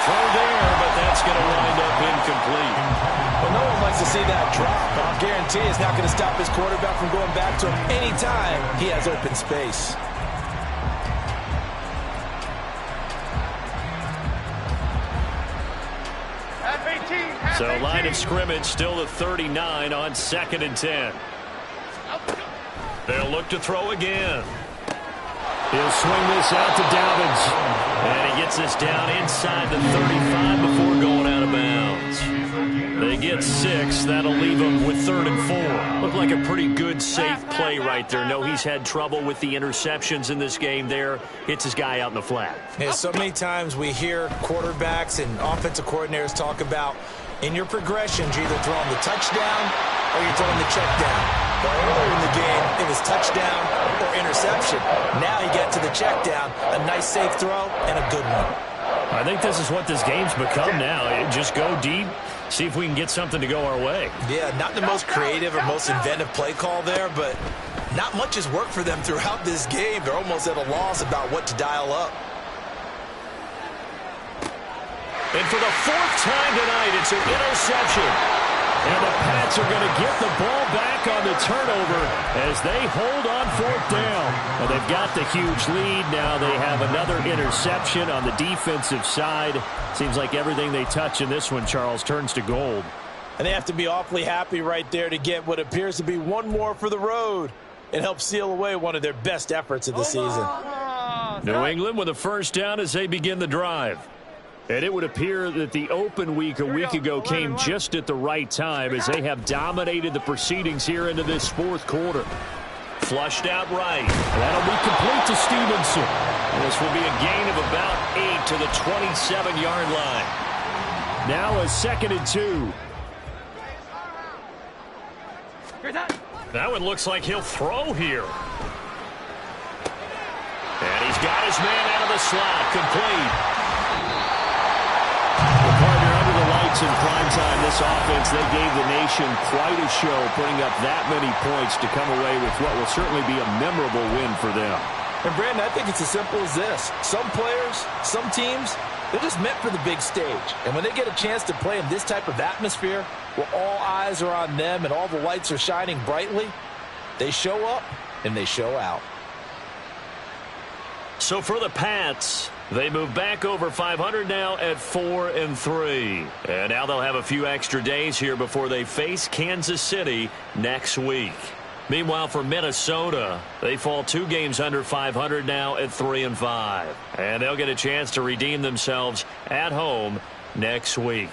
throw there, but that's going to wind up incomplete. Well, no one likes to see that drop. I'll guarantee it's not going to stop his quarterback from going back to him anytime he has open space. So line of scrimmage still at 39 on 2nd and 10. They'll look to throw again. He'll swing this out to Dobbins. And he gets this down inside the 35 before going out of bounds. They get 6. That'll leave them with 3rd and 4. Looked like a pretty good, safe play right there. No, he's had trouble with the interceptions in this game there. Hits his guy out in the flat. Yeah, so many times we hear quarterbacks and offensive coordinators talk about in your progressions, you're either throwing the touchdown or you're throwing the check down. But earlier in the game, it was touchdown or interception. Now you get to the check down, a nice safe throw, and a good one. I think this is what this game's become now. Just go deep, see if we can get something to go our way. Yeah, not the most creative or most inventive play call there, but not much has worked for them throughout this game. They're almost at a loss about what to dial up. And for the 4th time tonight, it's an interception. And the Pats are going to get the ball back on the turnover as they hold on 4th down. Well, they've got the huge lead. Now they have another interception on the defensive side. Seems like everything they touch in this one, Charles, turns to gold. And they have to be awfully happy right there to get what appears to be one more for the road. It helps seal away one of their best efforts of the season. New England with a 1st down as they begin the drive. And it would appear that the open week a week ago came just at the right time as they have dominated the proceedings here into this 4th quarter. Flushed out right. That'll be complete to Stevenson. And this will be a gain of about 8 to the 27-yard line. Now a 2nd and 2. That one looks like he'll throw here. And he's got his man out of the slot, complete. In prime time, this offense, they gave the nation quite a show, putting up that many points to come away with what will certainly be a memorable win for them. And, Brandon, I think it's as simple as this. Some players, some teams, they're just meant for the big stage. And when they get a chance to play in this type of atmosphere, where all eyes are on them and all the lights are shining brightly, they show up and they show out. So for the Pats, they move back over 500 now at 4-3. And now they'll have a few extra days here before they face Kansas City next week. Meanwhile, for Minnesota, they fall 2 games under 500 now at 3-5. And they'll get a chance to redeem themselves at home next week.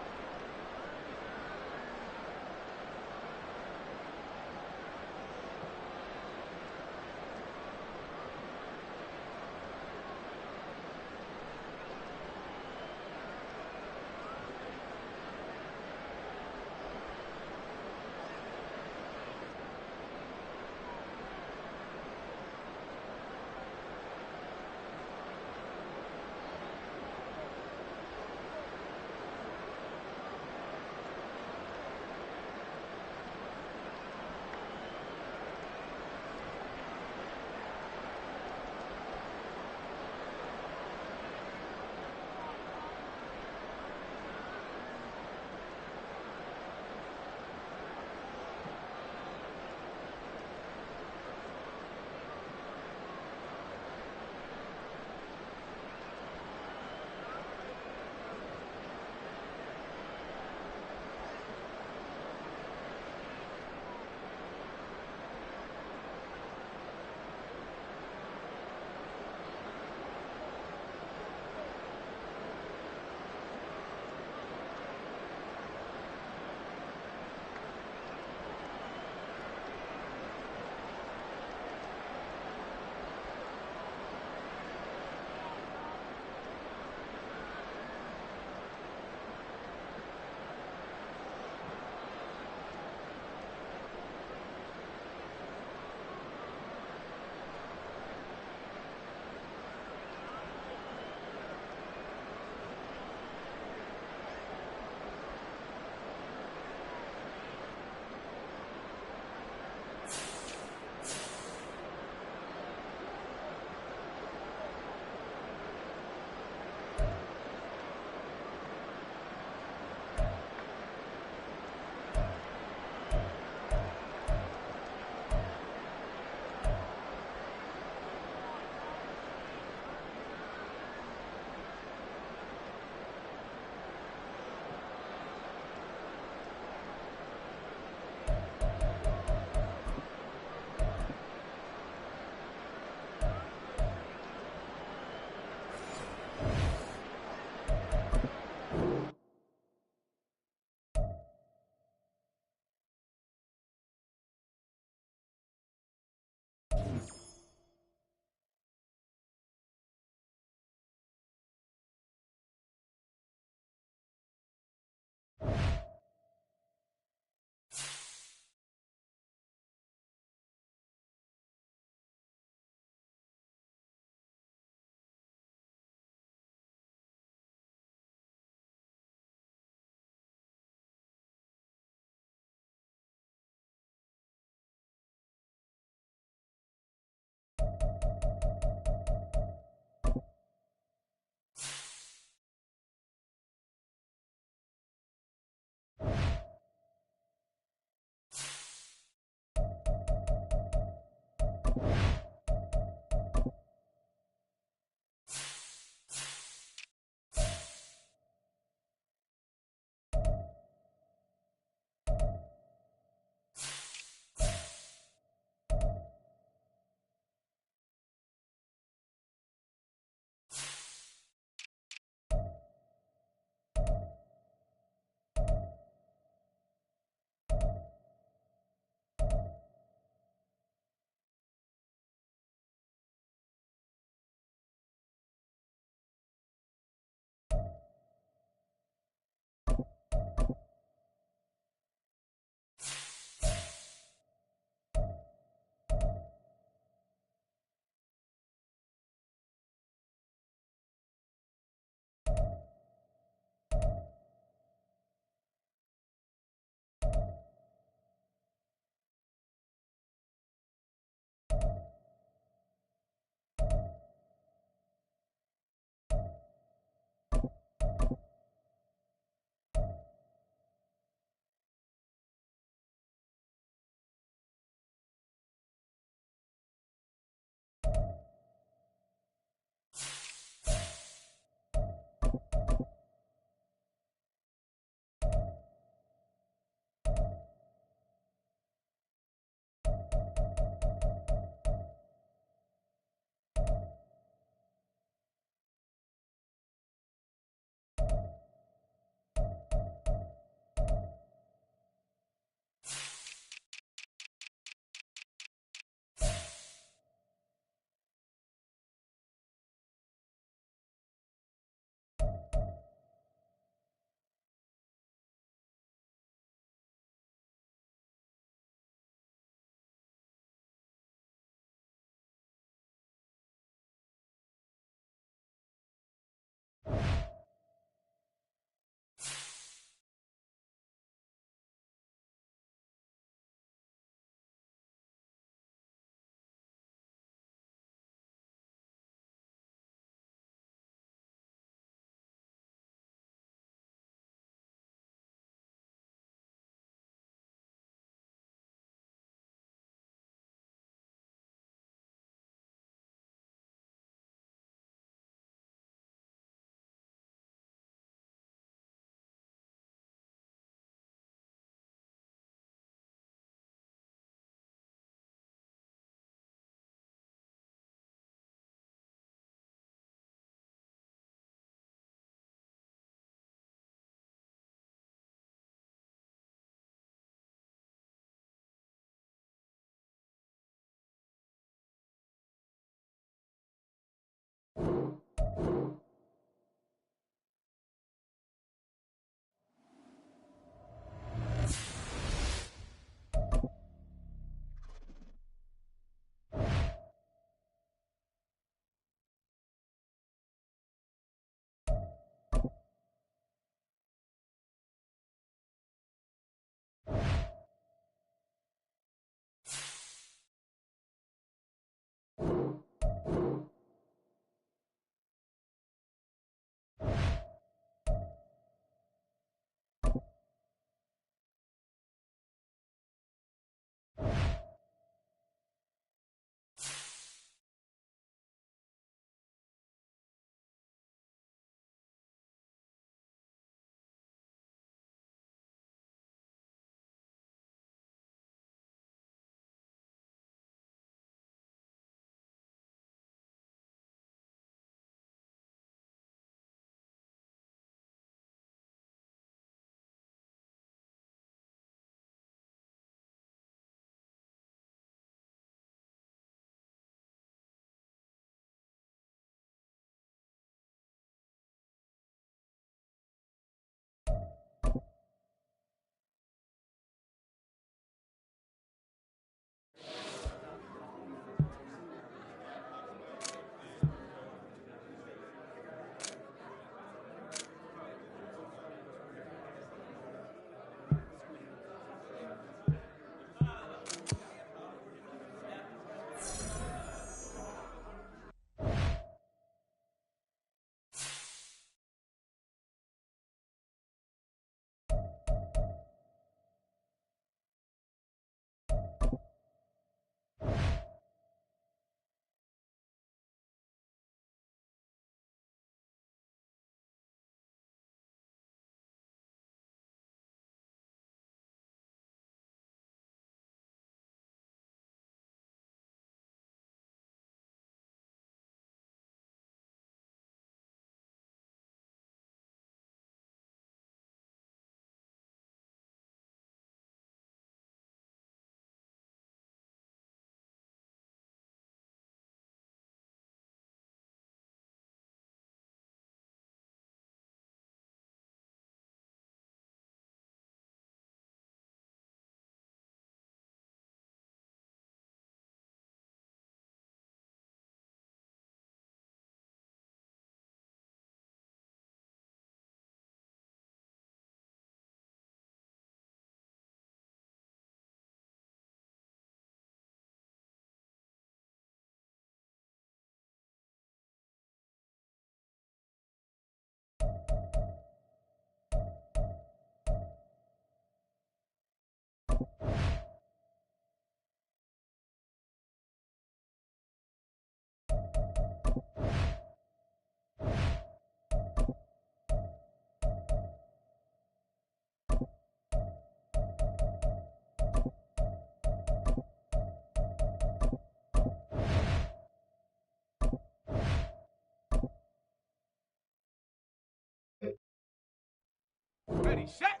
Ready, set.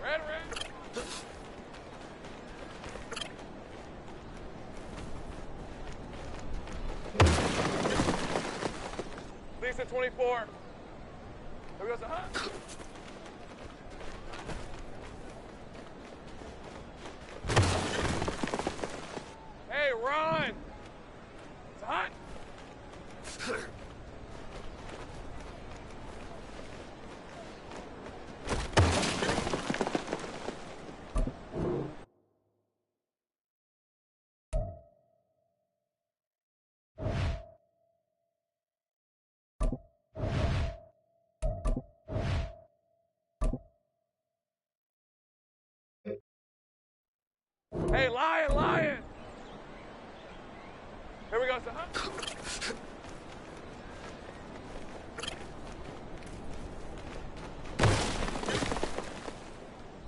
Red. Lisa 24. Here goes the hunt. Hey, Ron. It's hot. Hey, lion. Here we go, son.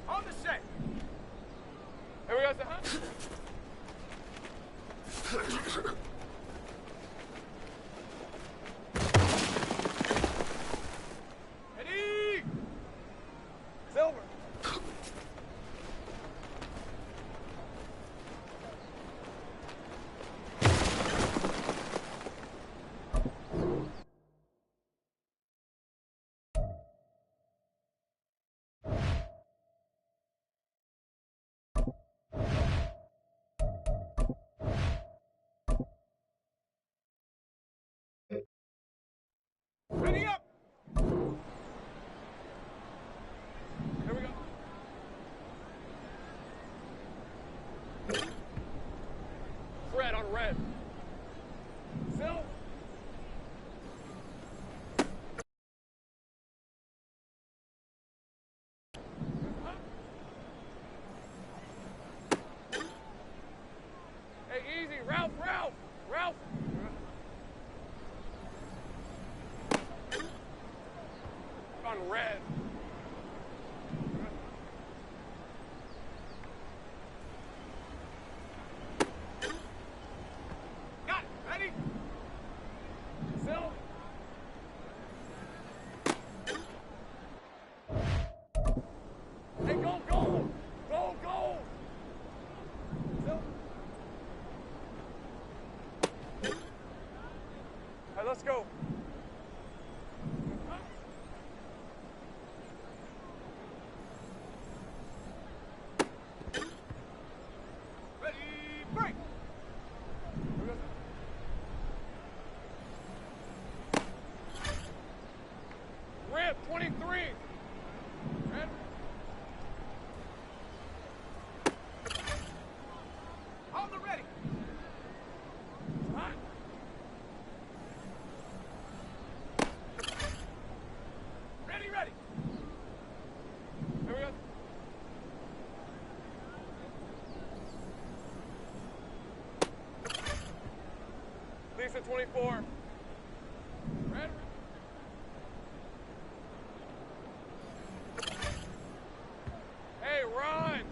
On the set. Here we go, son. Ready. Silver. Ready up! Here we go. Red on red. Silver. Hey, easy. Ralph. On red. Got it. Ready? Silver. Hey, go. Go. Silver. All right, let's go. Break! Rip, 23! Red. On the ready! Hot! Ready! Here we go. Lisa 24. Red. Hey, Ron.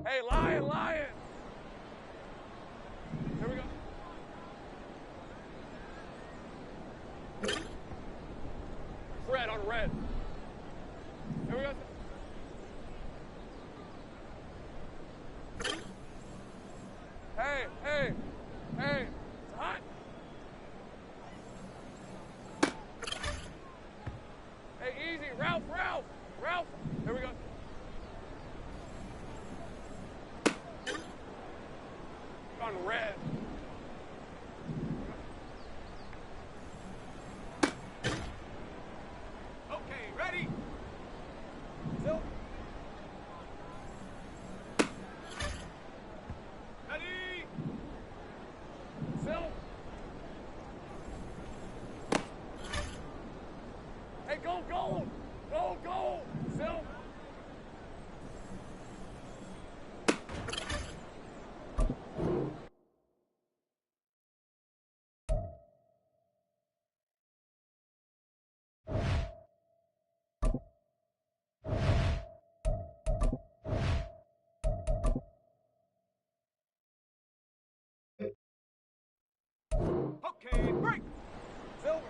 Hey, lion. Here we go. Red on red. Here we go. Hey. It's hot. Hey, easy. Ralph. Here we go. On red. Okay, ready? Silver. Ready? Silver. Hey, go. Silver. Kane. Break. Silver.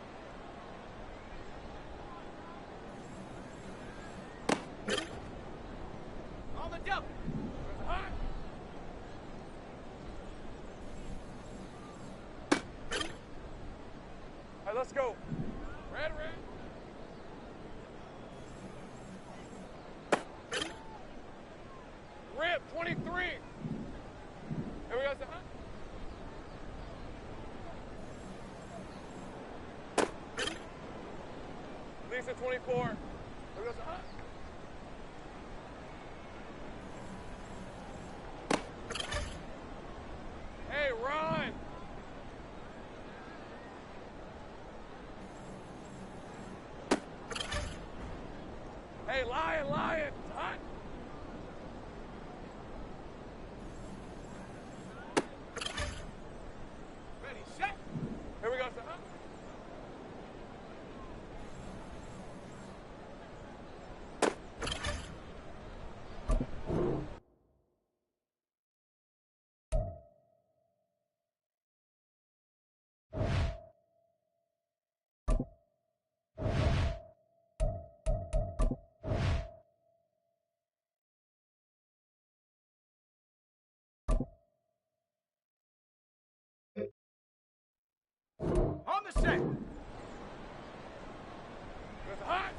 On the double. There's a high. All right, let's go. Red, red. Rip, 23. Here we go, son. Lisa, 24. Here we go, son. Hey, Ron. Hey, Lion, Lion. It's hot. Ready, set. Here we go, son. On the set. There's a hot.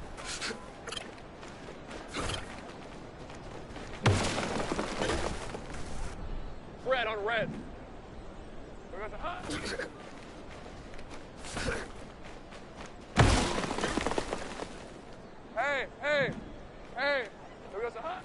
Red on red. There's a hot. Hey, hey, hey. There goes a hot.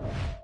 it.